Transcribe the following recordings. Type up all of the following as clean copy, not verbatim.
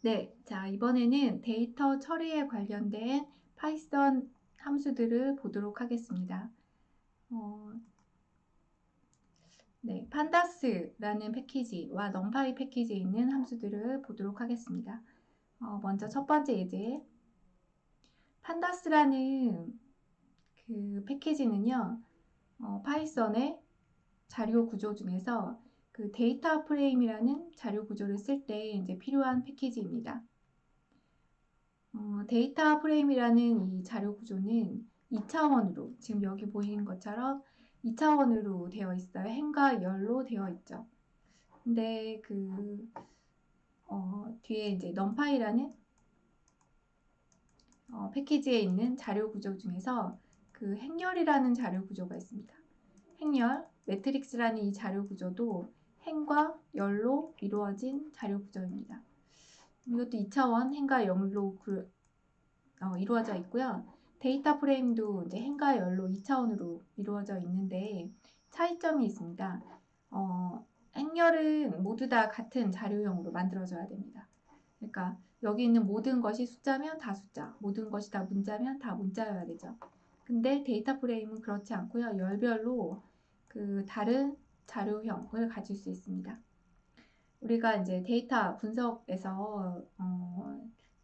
네, 자, 이번에는 데이터 처리에 관련된 파이썬 함수들을 보도록 하겠습니다. 네, 판다스라는 패키지와 넘파이 패키지에 있는 함수들을 보도록 하겠습니다. 먼저 첫 번째 예제, 판다스라는 그 패키지는요, 파이썬의 자료 구조 중에서 그 데이터 프레임이라는 자료 구조를 쓸 때 이제 필요한 패키지입니다. 데이터 프레임이라는 이 자료 구조는 2차원으로, 지금 여기 보이는 것처럼 2차원으로 되어 있어요. 행과 열로 되어 있죠. 근데 뒤에 이제 numpy라는 패키지에 있는 자료 구조 중에서 그 행열이라는 자료 구조가 있습니다. 행열, 매트릭스라는 이 자료 구조도 행과 열로 이루어진 자료 구조입니다. 이것도 2차원 행과 열로 이루어져 있고요. 데이터 프레임도 이제 행과 열로 2차원으로 이루어져 있는데 차이점이 있습니다. 행열은 모두 다 같은 자료형으로 만들어져야 됩니다. 그러니까 여기 있는 모든 것이 숫자면 다 숫자, 모든 것이 다 문자면 다 문자여야 되죠. 근데 데이터 프레임은 그렇지 않고요. 열별로 그 다른 자료형을 가질 수 있습니다. 우리가 이제 데이터 분석에서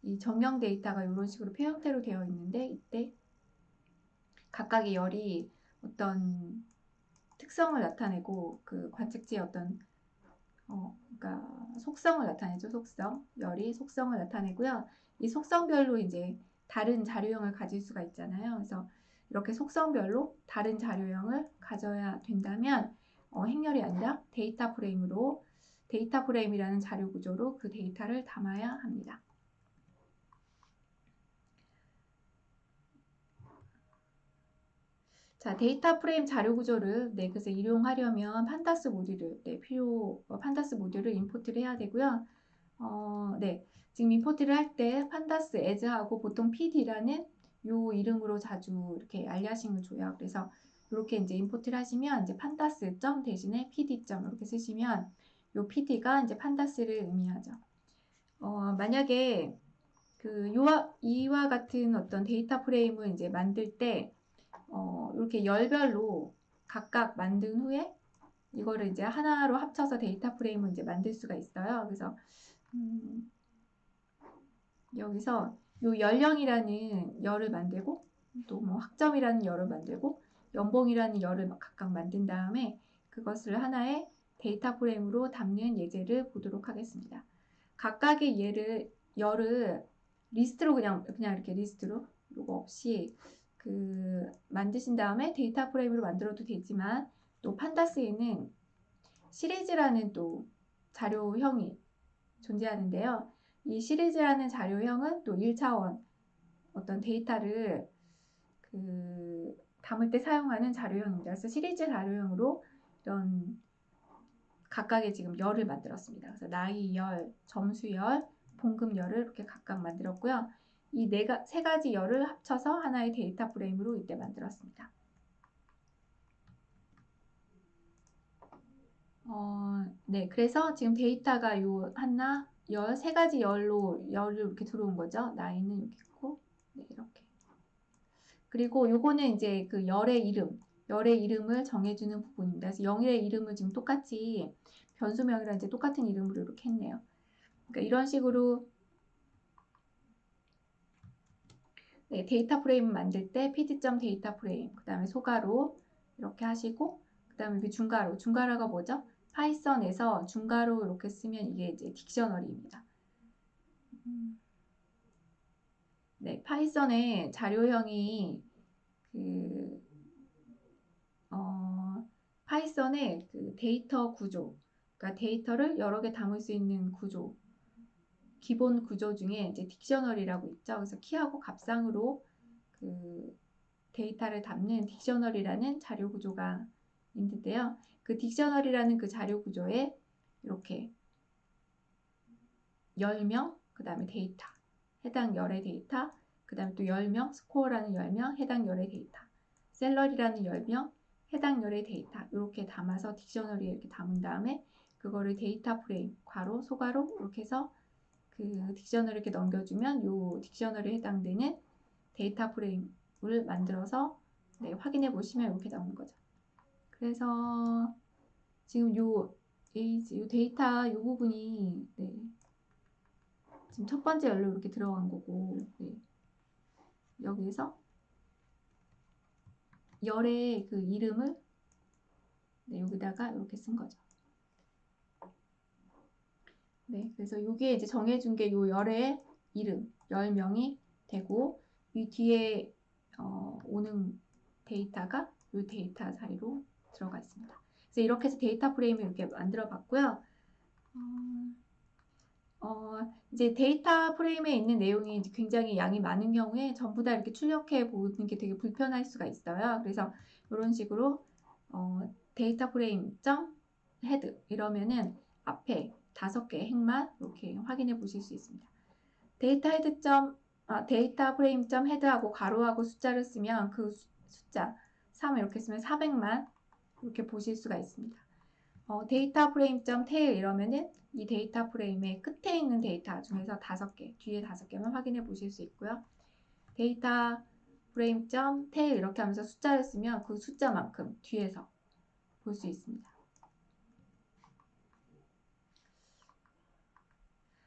이 정형 데이터가 이런 식으로 표 형태로 되어 있는데 이때 각각의 열이 어떤 특성을 나타내고 그 관측지의 어떤 그러니까 속성을 나타내죠. 속성, 열이 속성을 나타내고요. 이 속성별로 이제 다른 자료형을 가질 수가 있잖아요. 그래서 이렇게 속성별로 다른 자료형을 가져야 된다면 행렬이 아니라 데이터 프레임으로 데이터 프레임이라는 자료 구조로 그 데이터를 담아야 합니다. 자, 데이터 프레임 자료 구조를 그래서 이용하려면 판다스 모듈을 판다스 모듈을 임포트를 해야 되고요. 지금 임포트를 할 때 판다스 as하고 보통 pd라는 요 이름으로 자주 이렇게 알리아싱을 줘요. 그래서 이렇게 이제 임포트를 하시면 이제 판다스 점 대신에 pd 점 이렇게 쓰시면 요 pd가 이제 판다스를 의미하죠. 만약에 이와 같은 어떤 데이터 프레임을 이제 만들 때 이렇게 열별로 각각 만든 후에 이거를 이제 하나로 합쳐서 데이터 프레임을 이제 만들 수가 있어요. 그래서 여기서 요 연령이라는 열을 만들고 또 뭐 학점이라는 열을 만들고 연봉이라는 열을 각각 만든 다음에 그것을 하나의 데이터 프레임으로 담는 예제를 보도록 하겠습니다. 각각의 열을 리스트로 그냥 이렇게 리스트로 요거 없이 만드신 다음에 데이터 프레임으로 만들어도 되지만 또 판다스에는 시리즈라는 또 자료형이 존재하는데요. 이 시리즈라는 자료형은 또 1차원 어떤 데이터를 담을 때 사용하는 자료형입니다. 그래서 시리즈 자료형으로 이런 각각의 지금 열을 만들었습니다. 그래서 나이 열, 점수 열, 봉급 열을 이렇게 각각 만들었고요. 이 세 가지 열을 합쳐서 하나의 데이터 프레임으로 이때 만들었습니다. 그래서 지금 데이터가 세 가지 열을 이렇게 들어온 거죠. 나이는 여기 있고, 이렇게. 그리고 요거는 이제 그 열의 이름을 정해주는 부분입니다. 그래서 영의 이름을 지금 똑같이 변수명이랑 이제 똑같은 이름으로 이렇게 했네요. 그러니까 이런 식으로 데이터 프레임 만들 때 pd.데이터 프레임, 그 다음에 소가로 이렇게 하시고, 그 다음에 중괄호가 뭐죠? 파이썬에서 중괄호 이렇게 쓰면 이게 이제 딕셔너리입니다. 파이썬의 자료형이 파이썬의 데이터 구조, 그러니까 데이터를 여러 개 담을 수 있는 구조, 기본 구조 중에 이제 딕셔너리라고 있죠. 그래서 키하고 값상으로 데이터를 담는 딕셔너리라는 자료 구조가 있는데요. 그 딕셔너리라는 그 자료 구조에 이렇게 열명, 그 다음에 데이터, 해당 열의 데이터, 그 다음에 또 10명, 스코어라는 10명, 해당 열의 데이터, 셀러리라는 10명, 해당 열의 데이터 이렇게 담아서 딕셔너리에 이렇게 담은 다음에 그거를 데이터 프레임, 괄호, 소괄호 이렇게 해서 그 딕셔너리 이렇게 넘겨주면 요 딕셔너리에 해당되는 데이터 프레임을 만들어서 네, 확인해 보시면 이렇게 나오는 거죠. 그래서 지금 요 데이터 요 부분이 네, 지금 첫 번째 열로 이렇게 들어간 거고 네, 여기서 열의 그 이름을 네, 여기다가 이렇게 쓴 거죠. 네, 그래서 이게 이제 정해준 게 요 열의 이름, 열명이 되고 이 뒤에 오는 데이터가 이 데이터 사이로 들어가 있습니다. 그래서 이렇게 해서 데이터 프레임을 이렇게 만들어 봤고요. 이제 데이터 프레임에 있는 내용이 굉장히 양이 많은 경우에 전부 다 이렇게 출력해 보는 게 되게 불편할 수가 있어요. 그래서 이런 식으로 데이터 프레임 점 헤드 이러면은 앞에 5개의 행만 이렇게 확인해 보실 수 있습니다. 데이터 프레임 점 헤드하고 가로하고 숫자를 쓰면 그 숫자 3 이렇게 쓰면 400만 이렇게 보실 수가 있습니다. 데이터 프레임 점 테일 이러면은 이 데이터 프레임의 끝에 있는 데이터 중에서 5개, 뒤에 5개만 확인해 보실 수 있고요. 데이터 프레임 점 테일 이렇게 하면서 숫자를 쓰면 그 숫자만큼 뒤에서 볼 수 있습니다.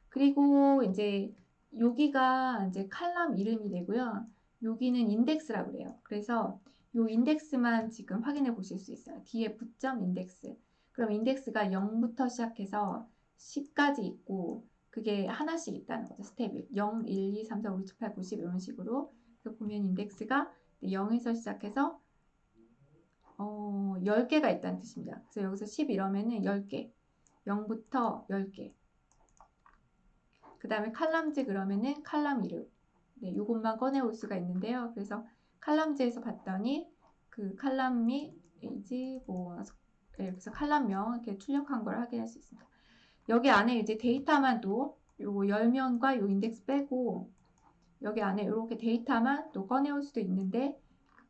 그리고 이제 여기가 이제 칼럼 이름이 되고요. 여기는 인덱스라고 그래요. 그래서 요 인덱스만 지금 확인해 보실 수 있어요. df. 인덱스. 그럼 인덱스가 0부터 시작해서 10까지 있고 그게 하나씩 있다는 거죠. 스텝이 0, 1, 2, 3, 4, 5, 6, 7, 8, 90 이런 식으로. 그래서 보면 인덱스가 0에서 시작해서 10개가 있다는 뜻입니다. 그래서 여기서 10 이러면은 10개. 0부터 10개. 그 다음에 칼럼즈 그러면은 칼럼 이름. 네, 이것만 꺼내올 수가 있는데요. 그래서 칼럼즈에서 봤더니 그 칼럼이 이제 뭐 네, 그래서 칼럼명 이렇게 출력한 걸 확인할 수 있습니다. 여기 안에 이제 데이터만 또 요거 10명과 요 인덱스 빼고 여기 안에 이렇게 데이터만 또 꺼내올 수도 있는데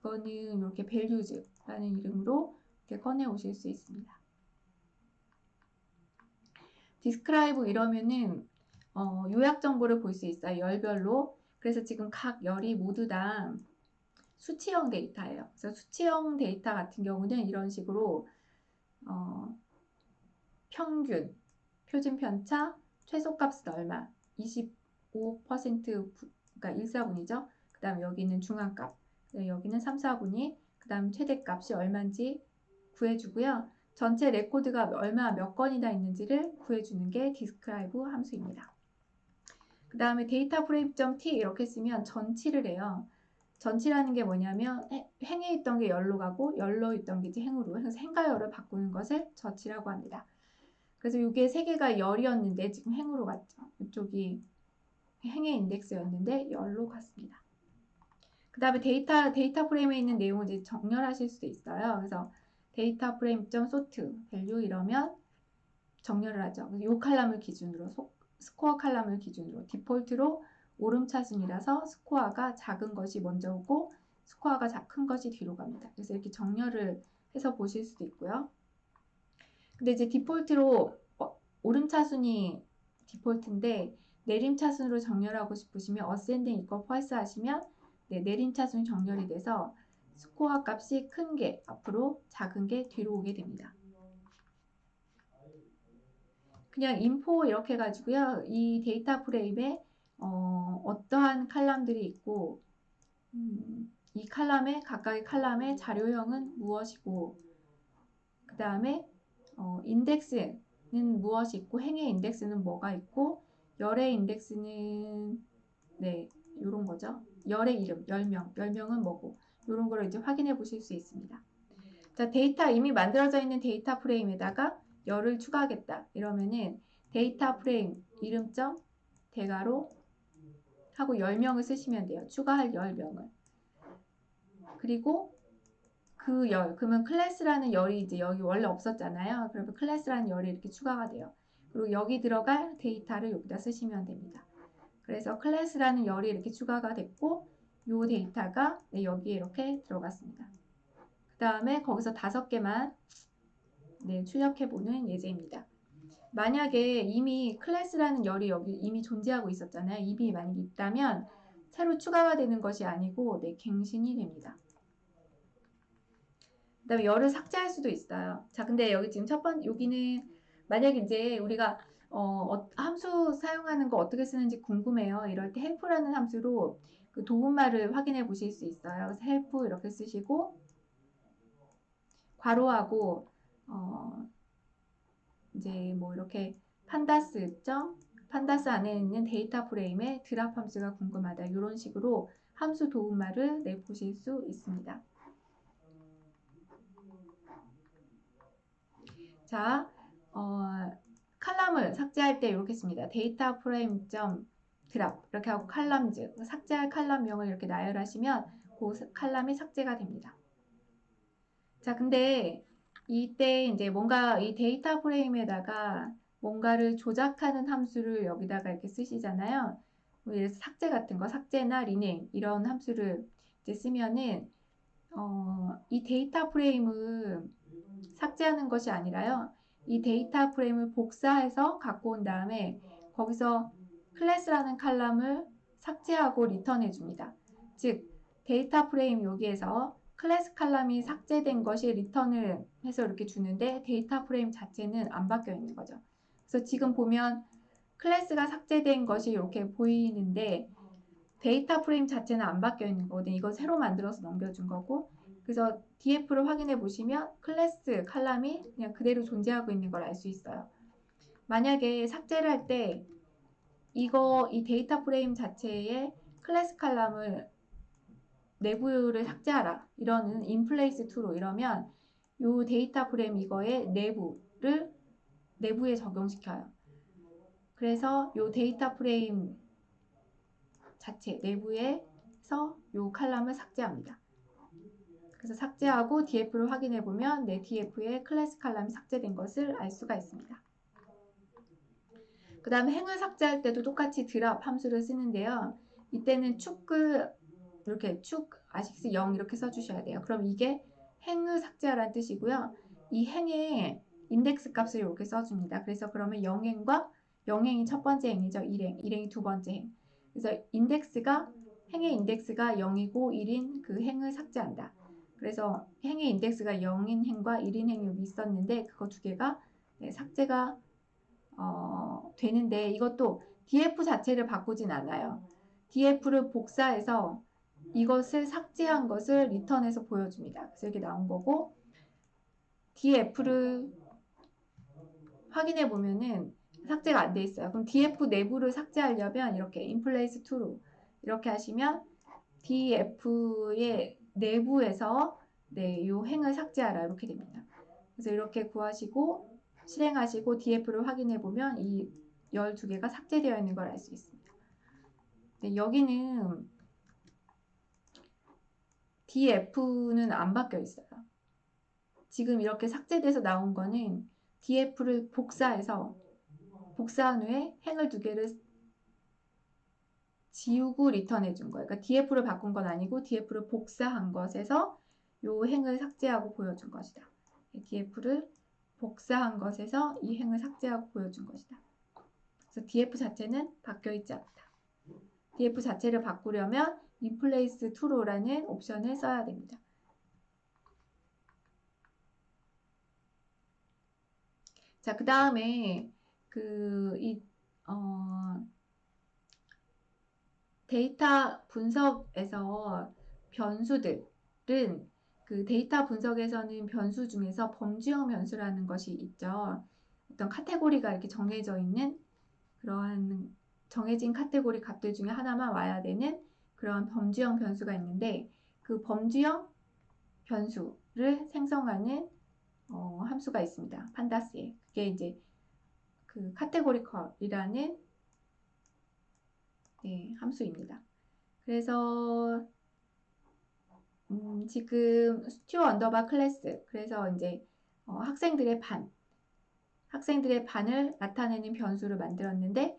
그거는 이렇게 values라는 이름으로 이렇게 꺼내오실 수 있습니다. describe 이러면은 요약 정보를 볼 수 있어요. 열별로. 그래서 지금 각 열이 모두 다 수치형 데이터예요. 그래서 수치형 데이터 같은 경우는 이런 식으로 평균, 표준 편차, 최소값은 얼마, 25% 그러니까 1사분이죠. 그 다음 여기는 중앙값, 여기는 3, 4분위, 그 다음 최대값이 얼마인지 구해주고요. 전체 레코드가 얼마 몇 건이나 있는지를 구해주는 게 describe 함수입니다. 그 다음에 데이터 프레임.t 이렇게 쓰면 전치를 해요. 전치라는 게 뭐냐면 행에 있던 게 열로 가고 열로 있던 게 이제 행으로 해서 행과 열을 바꾸는 것을 전치라고 합니다. 그래서 이게 3개가 열이었는데 지금 행으로 갔죠. 이쪽이 행의 인덱스였는데 열로 갔습니다. 그 다음에 데이터 프레임에 있는 내용을 이제 정렬하실 수도 있어요. 그래서 데이터 프레임.sort 밸류 이러면 정렬을 하죠. 이 칼럼을 기준으로 스코어 칼럼을 기준으로 디폴트로 오름차순이라서 스코어가 작은 것이 먼저 오고 스코어가 큰 것이 뒤로 갑니다. 그래서 이렇게 정렬을 해서 보실 수도 있고요. 근데 이제 디폴트로 오름차순이 디폴트인데 내림차순으로 정렬하고 싶으시면 ascending equal false 하시면 네, 내림차순이 정렬이 돼서 스코어 값이 큰 게 앞으로 작은 게 뒤로 오게 됩니다. 그냥 인포 이렇게 해가지고요. 이 데이터 프레임에 어떠한 칼럼들이 있고 이 칼럼의 각각의 칼럼의 자료형은 무엇이고 그 다음에 인덱스는 무엇이 있고 행의 인덱스는 뭐가 있고 열의 인덱스는 네 이런 거죠. 열의 이름, 열명은 뭐고 이런 거를 이제 확인해 보실 수 있습니다. 자, 데이터 이미 만들어져 있는 데이터 프레임에다가 열을 추가하겠다 이러면은 데이터 프레임 이름점 대괄호 하고 10명을 쓰시면 돼요. 추가할 10명을. 그리고 그 열, 그러면 클래스라는 열이 이제 여기 원래 없었잖아요. 그러면 클래스라는 열이 이렇게 추가가 돼요. 그리고 여기 들어갈 데이터를 여기다 쓰시면 됩니다. 그래서 클래스라는 열이 이렇게 추가가 됐고 이 데이터가 네, 여기에 이렇게 들어갔습니다. 그 다음에 거기서 5개만 네, 출력해 보는 예제입니다. 만약에 이미 클래스라는 열이 여기 이미 존재하고 있었잖아요. 이미 만약에 있다면 새로 추가가 되는 것이 아니고 네, 갱신이 됩니다. 그 다음에 열을 삭제할 수도 있어요. 자, 근데 여기 지금 첫 번째, 여기는 만약에 이제 우리가 함수 사용하는 거 어떻게 쓰는지 궁금해요. 이럴 때 help라는 함수로 그 도움말을 확인해 보실 수 있어요. 그래서 help 이렇게 쓰시고 괄호하고 이제 뭐 이렇게 판다스 안에 있는 데이터 프레임의 드랍 함수가 궁금하다. 이런 식으로 함수 도움말을 내보실 수 있습니다. 자, 칼럼을 삭제할 때 이렇게 씁니다. 데이터 프레임 점 드랍 이렇게 하고 칼럼즈 삭제할 칼럼명을 이렇게 나열하시면 그 칼럼이 삭제가 됩니다. 자, 근데 이때 이제 뭔가 이 데이터 프레임에다가 뭔가를 조작하는 함수를 여기다가 이렇게 쓰시잖아요. 뭐 예를 들어서 삭제 같은 거, 삭제나 리네임 이런 함수를 이제 쓰면은 이 데이터 프레임을 삭제하는 것이 아니라요. 이 데이터 프레임을 복사해서 갖고 온 다음에 거기서 클래스라는 칼럼을 삭제하고 리턴해 줍니다. 즉 데이터 프레임 여기에서 클래스 칼럼이 삭제된 것이 리턴을 해서 이렇게 주는데 데이터 프레임 자체는 안 바뀌어 있는 거죠. 그래서 지금 보면 클래스가 삭제된 것이 이렇게 보이는데 데이터 프레임 자체는 안 바뀌어 있는 거거든요. 이거 새로 만들어서 넘겨준 거고 그래서 DF를 확인해 보시면 클래스 칼럼이 그냥 그대로 존재하고 있는 걸 알 수 있어요. 만약에 삭제를 할 때 이 데이터 프레임 자체의 클래스 칼럼을 내부를 삭제하라 이러는 인플레이스 투로 이러면 이 데이터 프레임 이거의 내부에 적용시켜요. 그래서 이 데이터 프레임 자체 내부에서 이 칼럼을 삭제합니다. 그래서 삭제하고 DF를 확인해 보면 내 DF의 클래스 칼럼이 삭제된 것을 알 수가 있습니다. 그 다음에 행을 삭제할 때도 똑같이 드랍 함수를 쓰는데요. 이때는 이렇게 아식스 0 이렇게 써주셔야 돼요. 그럼 이게 행을 삭제하라는 뜻이고요. 이 행의 인덱스 값을 이렇게 써줍니다. 그래서 그러면 0행이 첫 번째 행이죠. 1행이 두 번째 행. 그래서 행의 인덱스가 0이고 1인 그 행을 삭제한다. 그래서 행의 인덱스가 0인 행과 1인 행이 여기 있었는데 그거 두 개가 삭제가 되는데 이것도 df 자체를 바꾸진 않아요. df를 복사해서 이것을 삭제한 것을 리턴해서 보여줍니다. 그래서 이렇게 나온 거고 df를 확인해 보면은 삭제가 안 돼 있어요. 그럼 df 내부를 삭제하려면 이렇게 inplace to로 이렇게 하시면 df의 내부에서 이 행을 삭제하라 이렇게 됩니다. 그래서 이렇게 구하시고 실행하시고 df를 확인해 보면 이 12개가 삭제되어 있는 걸 알 수 있습니다. 네, 여기는 df는 안 바뀌어 있어요. 지금 이렇게 삭제돼서 나온 거는 df를 복사한 후에 행을 두 개를 지우고 리턴해 준 거예요. 그러니까 df를 바꾼 건 아니고 df를 복사한 것에서 이 행을 삭제하고 보여준 것이다. df를 복사한 것에서 이 행을 삭제하고 보여준 것이다. 그래서 df 자체는 바뀌어 있지 않다. df 자체를 바꾸려면 replace to라는 옵션을 써야 됩니다. 자, 그 다음에 데이터 분석에서 변수들은 그 데이터 분석에서는 변수 중에서 범주형 변수라는 것이 있죠. 어떤 카테고리가 이렇게 정해져 있는 그러한 정해진 카테고리 값들 중에 하나만 와야 되는 그런 범주형 변수가 있는데 그 범주형 변수를 생성하는 함수가 있습니다. 판다스에. 그게 이제 그 카테고리컬이라는 함수입니다. 그래서 지금 스튜어 언더바 클래스 그래서 이제 학생들의 반을 나타내는 변수를 만들었는데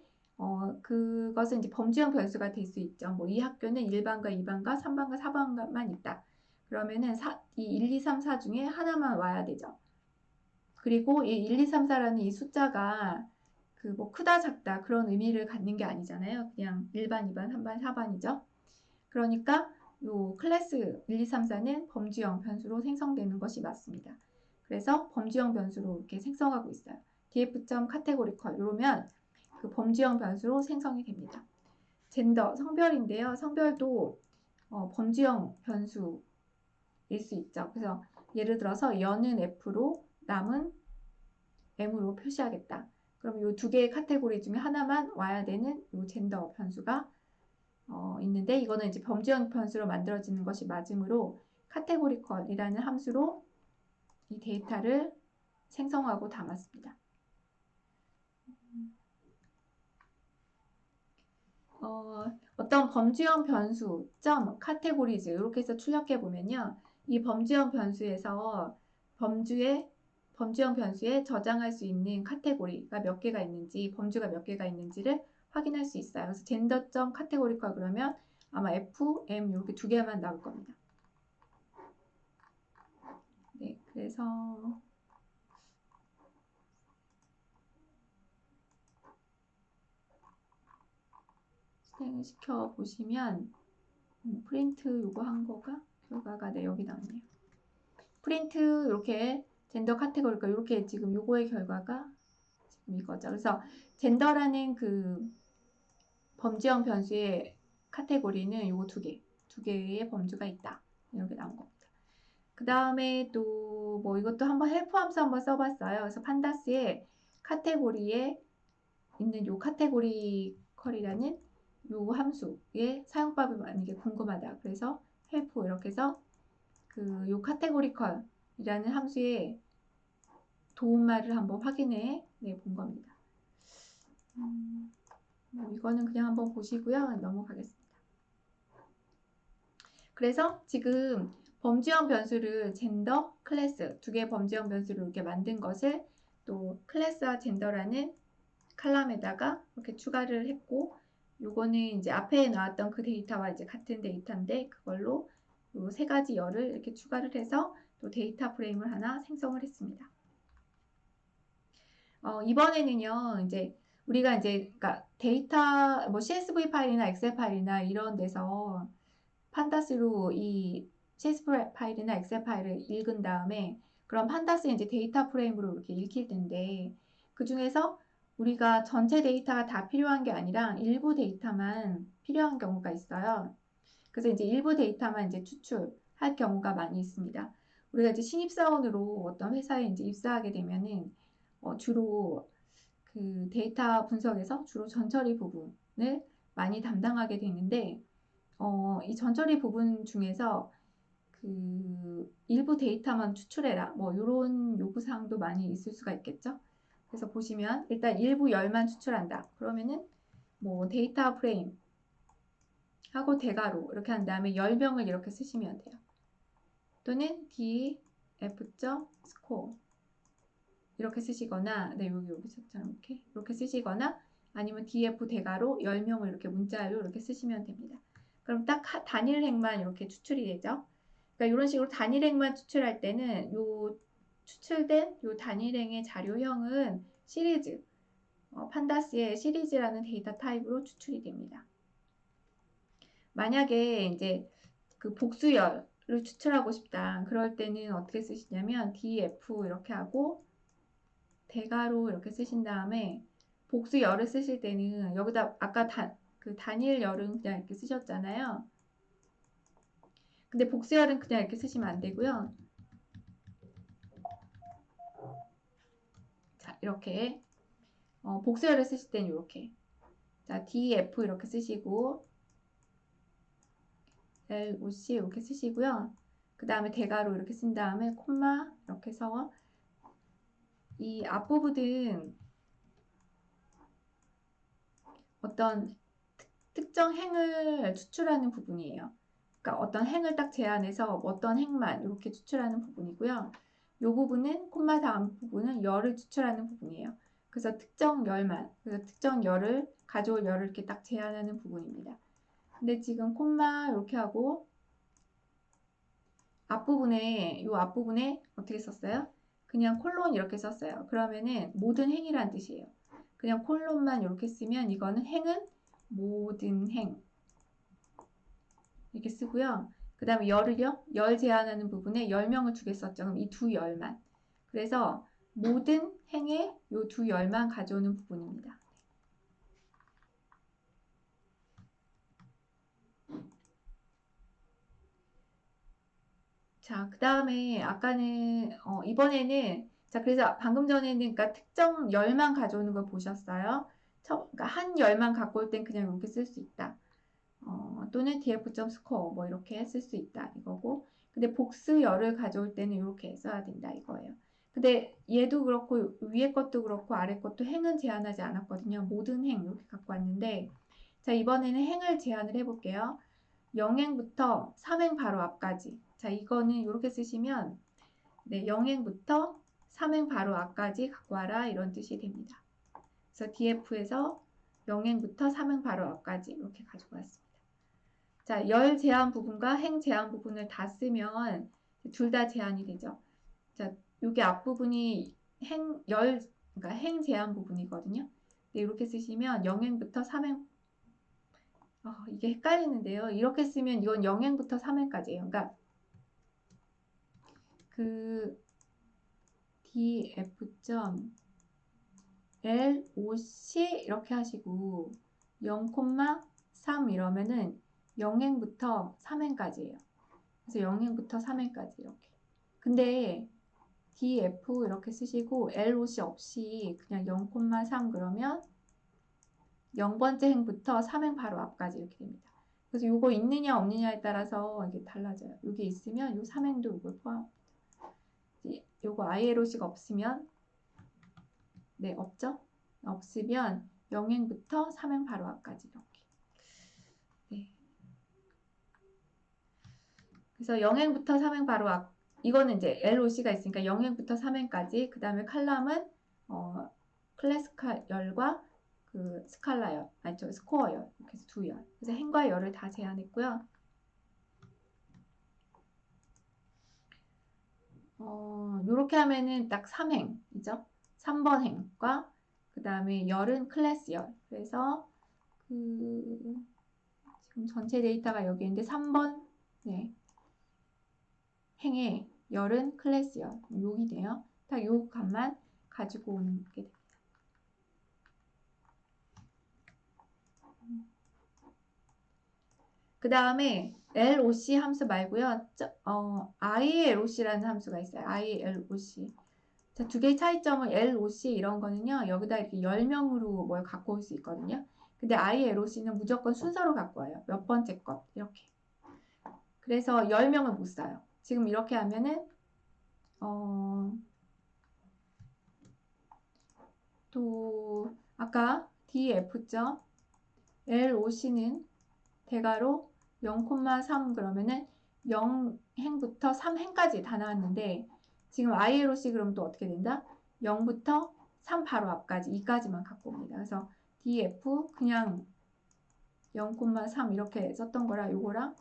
그것은 이제 범주형 변수가 될 수 있죠. 뭐 이 학교는 1반과 2반과 3반과 4반만 있다. 그러면은 이 1, 2, 3, 4 중에 하나만 와야 되죠. 그리고 이 1, 2, 3, 4라는 이 숫자가 그 뭐 크다 작다 그런 의미를 갖는 게 아니잖아요. 그냥 1반, 2반, 3반, 4반이죠. 그러니까 요 클래스 1, 2, 3, 4는 범주형 변수로 생성되는 것이 맞습니다. 그래서 범주형 변수로 이렇게 생성하고 있어요. df.categorical 이러면 그 범주형 변수로 생성이 됩니다. 젠더, 성별인데요. 성별도 범주형 변수일 수 있죠. 그래서 예를 들어서 여는 F로 남은 M으로 표시하겠다. 그럼 이 두 개의 카테고리 중에 하나만 와야 되는 이 젠더 변수가 있는데 이거는 이제 범주형 변수로 만들어지는 것이 맞으므로 categorical이라는 함수로 이 데이터를 생성하고 담았습니다. 어떤 범주형 변수, 점, categories 이렇게 해서 출력해 보면요. 이 범주형 변수에서 범주형 변수에 저장할 수 있는 카테고리가 몇 개가 있는지, 범주가 몇 개가 있는지를 확인할 수 있어요. 그래서 젠더점 카테고리컬 그러면 아마 F, M 이렇게 두 개만 나올 겁니다. 네, 그래서 실행을 시켜 보시면 프린트 요거 한 거가 결과가 네 여기 나오네요. 프린트 이렇게 젠더 카테고리가 이렇게 지금 요거의 결과가 지금 이거죠. 그래서 젠더라는 그 범주형 변수의 카테고리는 요거 두 개의 범주가 있다. 이렇게 나온 겁니다. 그 다음에 또 뭐 이것도 한번 헬프 함수 한번 써봤어요. 그래서 판다스의 카테고리에 있는 요 카테고리 컬이라는 요 함수의 사용법이 만약에 궁금하다. 그래서 헬프 이렇게 해서 그 요 카테고리 컬이라는 함수의 도움말을 한번 확인해 본 겁니다. 이거는 그냥 한번 보시고요. 넘어가겠습니다. 그래서 지금 범주형 변수를 젠더, 클래스 두 개의 범주형 변수를 이렇게 만든 것을 또 클래스와 젠더라는 칼럼에다가 이렇게 추가를 했고 요거는 이제 앞에 나왔던 그 데이터와 이제 같은 데이터인데 그걸로 요 세 가지 열을 이렇게 추가를 해서 또 데이터 프레임을 하나 생성을 했습니다. 이번에는요, 이제 우리가 이제 그러니까 데이터 뭐 CSV 파일이나 엑셀 파일이나 이런 데서 판다스로 이 CSV 파일이나 엑셀 파일을 읽은 다음에 그럼 판다스에 이제 데이터 프레임으로 이렇게 읽힐 텐데 그 중에서 우리가 전체 데이터가 다 필요한 게 아니라 일부 데이터만 필요한 경우가 있어요. 그래서 이제 일부 데이터만 이제 추출할 경우가 많이 있습니다. 우리가 이제 신입사원으로 어떤 회사에 이제 입사하게 되면은 주로 그 데이터 분석에서 주로 전처리 부분을 많이 담당하게 되는데 이 전처리 부분 중에서 그 일부 데이터만 추출해라 뭐 이런 요구사항도 많이 있을 수가 있겠죠. 그래서 보시면 일단 일부 열만 추출한다. 그러면은 뭐 데이터 프레임 하고 대괄호 이렇게 한 다음에 10명을 이렇게 쓰시면 돼요. 또는 df.score 이렇게 쓰시거나 네 여기서처럼 이렇게 쓰시거나 아니면 df 대괄호 10명을 이렇게 문자열로 이렇게 쓰시면 됩니다. 그럼 딱 단일행만 이렇게 추출이 되죠. 그러니까 이런 식으로 단일행만 추출할 때는 요 추출된 요 단일행의 자료형은 시리즈 판다스의 시리즈라는 데이터 타입으로 추출이 됩니다. 만약에 이제 그 복수열을 추출하고 싶다. 그럴 때는 어떻게 쓰시냐면 df 이렇게 하고 대괄호 이렇게 쓰신 다음에 복수열을 쓰실 때는 여기다 아까 그 단일열은 그냥 이렇게 쓰셨잖아요. 근데 복수열은 그냥 이렇게 쓰시면 안 되고요. 자, 이렇게 복수열을 쓰실 때는 이렇게 자, df 이렇게 쓰시고 loc 이렇게 쓰시고요. 그 다음에 대괄호 이렇게 쓴 다음에 콤마 이렇게 해서 이 앞부분은 어떤 특정 행을 추출하는 부분이에요. 그러니까 어떤 행을 딱 제한해서 어떤 행만 이렇게 추출하는 부분이고요. 이 부분은 콤마 다음 부분은 열을 추출하는 부분이에요. 그래서 특정 열만, 그래서 특정 열을 가져올 열을 이렇게 딱 제한하는 부분입니다. 근데 지금 콤마 이렇게 하고 앞부분에 이 앞부분에 어떻게 썼어요? 그냥 콜론 이렇게 썼어요. 그러면은 모든 행이란 뜻이에요. 그냥 콜론만 이렇게 쓰면 이거는 행은 모든 행 이렇게 쓰고요. 그 다음에 열을요. 열 제한하는 부분에 10명을 두 개 썼죠. 그럼 이 두 열만. 그래서 모든 행에 요 두 열만 가져오는 부분입니다. 자, 그 다음에 아까는 이번에는 자, 그래서 방금 전에는 그러니까 특정 열만 가져오는 걸 보셨어요. 그러니까 한 열만 갖고 올 땐 그냥 이렇게 쓸 수 있다. 또는 df.score 뭐 이렇게 쓸 수 있다 이거고. 근데 복수 열을 가져올 때는 이렇게 써야 된다 이거예요. 근데 얘도 그렇고 위에 것도 그렇고 아래 것도 행은 제한하지 않았거든요. 모든 행 이렇게 갖고 왔는데 자, 이번에는 행을 제한을 해볼게요. 0행부터 3행 바로 앞까지. 자, 이거는 이렇게 쓰시면 네, 0행부터 3행 바로 앞까지 갖고 와라 이런 뜻이 됩니다. 그래서 df에서 0행부터 3행 바로 앞까지 이렇게 가지고 왔습니다. 자, 열 제한 부분과 행 제한 부분을 다 쓰면 둘 다 제한이 되죠. 자, 여기 앞부분이 그러니까 행 제한 부분이거든요. 네, 이렇게 쓰시면 0행부터 3행 이게 헷갈리는데요. 이렇게 쓰면 이건 0행부터 3행까지예요. 그러니까 그 df.loc 이렇게 하시고 0,3 이러면은 0행부터 3행까지예요. 그래서 0행부터 3행까지 이렇게. 근데 df 이렇게 쓰시고 loc 없이 그냥 0,3 그러면 0번째 행부터 3행 바로 앞까지 이렇게 됩니다. 그래서 요거 있느냐 없느냐에 따라서 이게 달라져요. 여기 있으면 요 3행도 이걸 포함합니다. 요거 ILOC가 없으면 네, 없죠? 없으면 0행부터 3행 바로 앞까지 이렇게. 네. 그래서 0행부터 3행 바로 앞 이거는 이제 LOC가 있으니까 0행부터 3행까지 그 다음에 칼럼은 클래스카 열과 그 스칼라 열, 아니죠 스코어 열 이렇게 해서 두 열. 그래서 행과 열을 다 제한했고요. 요렇게 하면은 딱 3행이죠. 3번 행과 그 다음에 열은 클래스 열. 그래서 지금 전체 데이터가 여기 있는데 3번 네. 행의 열은 클래스 열. 여기 돼요. 딱 요 값만 가지고 오는 게 됩니다. 그 다음에 LOC 함수 말고요. ILOC라는 함수가 있어요. ILOC. 자, 두 개의 차이점은 LOC 이런 거는요. 여기다 이렇게 10명으로 뭘 갖고 올 수 있거든요. 근데 ILOC는 무조건 순서로 갖고 와요. 몇 번째 것 이렇게. 그래서 10명을 못 써요. 지금 이렇게 하면은 또 아까 df.loc는 대괄호 0,3 그러면은 0행부터 3행까지 다 나왔는데 지금 ILOC 그럼 또 어떻게 된다? 0부터 3 바로 앞까지 2까지만 갖고 옵니다. 그래서 df 그냥 0,3 이렇게 썼던 거랑 요거랑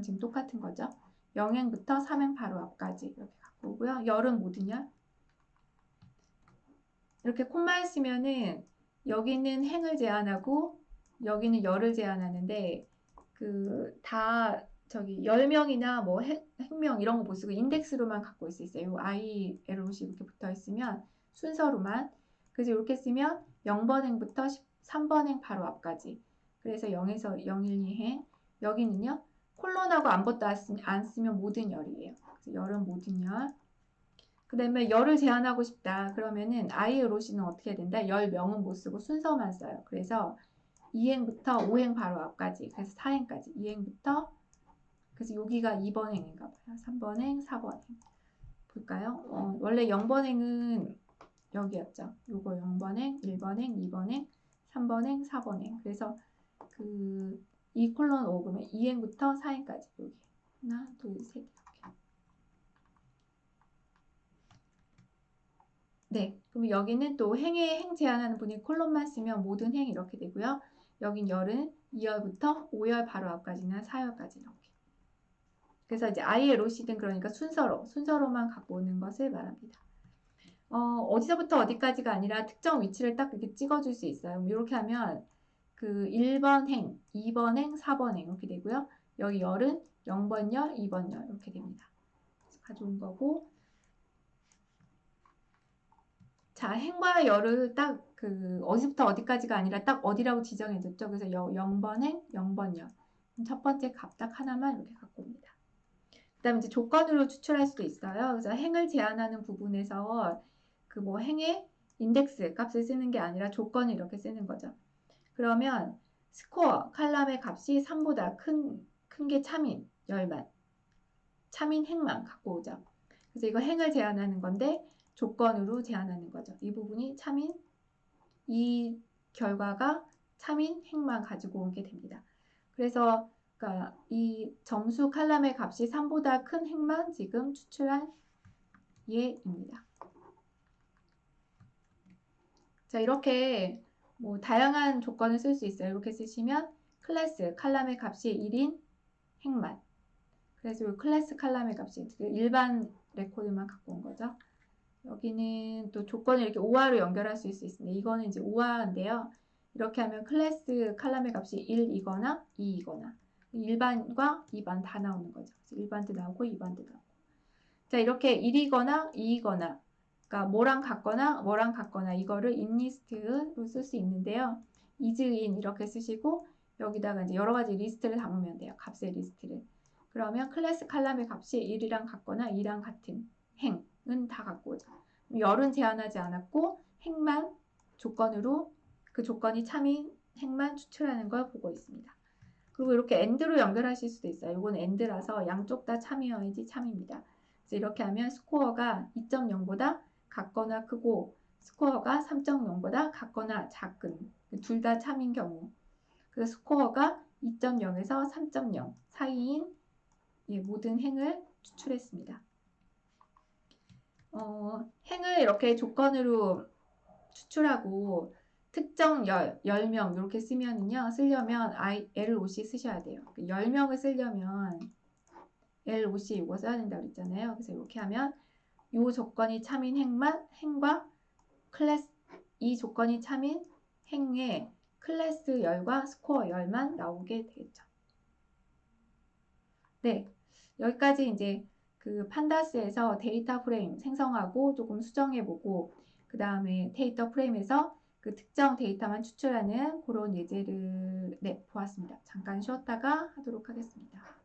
지금 똑같은 거죠. 0행부터 3행 바로 앞까지 이렇게 갖고 오고요. 열은 모든 열. 이렇게 콤마를 쓰면은 여기는 행을 제한하고 여기는 열을 제한하는데 그 다 저기 10명이나 뭐 행명 이런 거 못 쓰고 인덱스로만 갖고 있을 수 있어요. ILOC 이렇게 붙어 있으면 순서로만. 그래서 이렇게 쓰면 0번 행부터 3번 행 바로 앞까지. 그래서 0에서 012행. 여기는요. 콜론하고 아무것도 안 쓰면 모든 열이에요. 그래서 열은 모든 열. 그 다음에 열을 제한하고 싶다. 그러면은 ILOC는 어떻게 해야 된다? 10명은 못 쓰고 순서만 써요. 그래서 2행부터 5행 바로 앞까지. 그래서 4행까지. 2행부터 그래서 여기가 2번 행인가 봐요. 3번 행, 4번 행. 볼까요? 원래 0번 행은 여기였죠. 요거 0번 행, 1번 행, 2번 행, 3번 행, 4번 행. 그래서 그 2:5 그러면 2행부터 4행까지 여기. 하나, 둘, 셋 이렇게. 네, 그럼 여기는 또 행 제한하는 분이 콜론만 쓰면 모든 행 이렇게 되고요. 여긴 열은 2열부터 5열 바로 앞까지나 4열까지 이렇게. 그래서 이제 ILOC든 그러니까 순서로만 갖고 오는 것을 말합니다. 어디서부터 어디까지가 아니라 특정 위치를 딱 이렇게 찍어줄 수 있어요. 이렇게 하면 그 1번 행, 2번 행, 4번 행 이렇게 되고요. 여기 열은 0번 열, 2번 열 이렇게 됩니다. 가져온 거고, 자, 행과 열을 딱 그 어디서부터 어디까지가 아니라 딱 어디라고 지정해줬죠. 그래서 0번 행, 0번 열. 첫 번째 값 딱 하나만 이렇게 갖고 옵니다. 그 다음에 이제 조건으로 추출할 수도 있어요. 그래서 행을 제한하는 부분에서 그 뭐 행의 인덱스 값을 쓰는 게 아니라 조건을 이렇게 쓰는 거죠. 그러면 스코어 칼럼의 값이 3보다 큰 게 참인 열만, 참인 행만 갖고 오죠. 그래서 이거 행을 제한하는 건데 조건으로 제한하는 거죠. 이 부분이 참인, 이 결과가 참인 행만 가지고 오게 됩니다. 그래서 그러니까 이 점수 칼럼의 값이 3보다 큰 행만 지금 추출한 예입니다. 자, 이렇게 뭐 다양한 조건을 쓸 수 있어요. 이렇게 쓰시면 클래스 칼럼의 값이 1인 행만. 그래서 이 클래스 칼럼의 값이 일반 레코드만 갖고 온 거죠. 여기는 또 조건을 이렇게 5화로 연결할 수 있습니다. 이거는 이제 5화인데요. 이렇게 하면 클래스 칼럼의 값이 1이거나 2이거나 일반과 2반 다 나오는 거죠. 일반도 나오고 2반도 나오고. 자, 이렇게 1이거나 2이거나 그러니까 뭐랑 같거나 이거를 인리스트로 쓸 수 있는데요. is인 이렇게 쓰시고 여기다가 이제 여러 가지 리스트를 담으면 돼요. 값의 리스트를. 그러면 클래스 칼럼의 값이 1이랑 같거나 2랑 같은 행은 다 갖고 오죠. 열은 제한하지 않았고 행만 조건으로 그 조건이 참인 행만 추출하는 걸 보고 있습니다. 그리고 이렇게 AND로 연결하실 수도 있어요. 이건 AND라서 양쪽 다 참이어야지 참입니다. 그래서 이렇게 하면 스코어가 2.0보다 같거나 크고 스코어가 3.0보다 같거나 작은 둘 다 참인 경우 그래서 스코어가 2.0에서 3.0 사이인 모든 행을 추출했습니다. 행을 이렇게 조건으로 추출하고 특정 10명 이렇게 쓰려면 LOC 쓰셔야 돼요. 10명을 쓰려면 LOC 이거 써야 된다고 그랬잖아요. 그래서 이렇게 하면 이 조건이 참인 행과 클래스 이 조건이 참인 행의 클래스 열과 스코어 열만 나오게 되겠죠. 네, 여기까지 이제 그 판다스에서 데이터 프레임 생성하고 조금 수정해보고 그 다음에 데이터 프레임에서 그 특정 데이터만 추출하는 그런 예제를 보았습니다. 잠깐 쉬었다가 하도록 하겠습니다.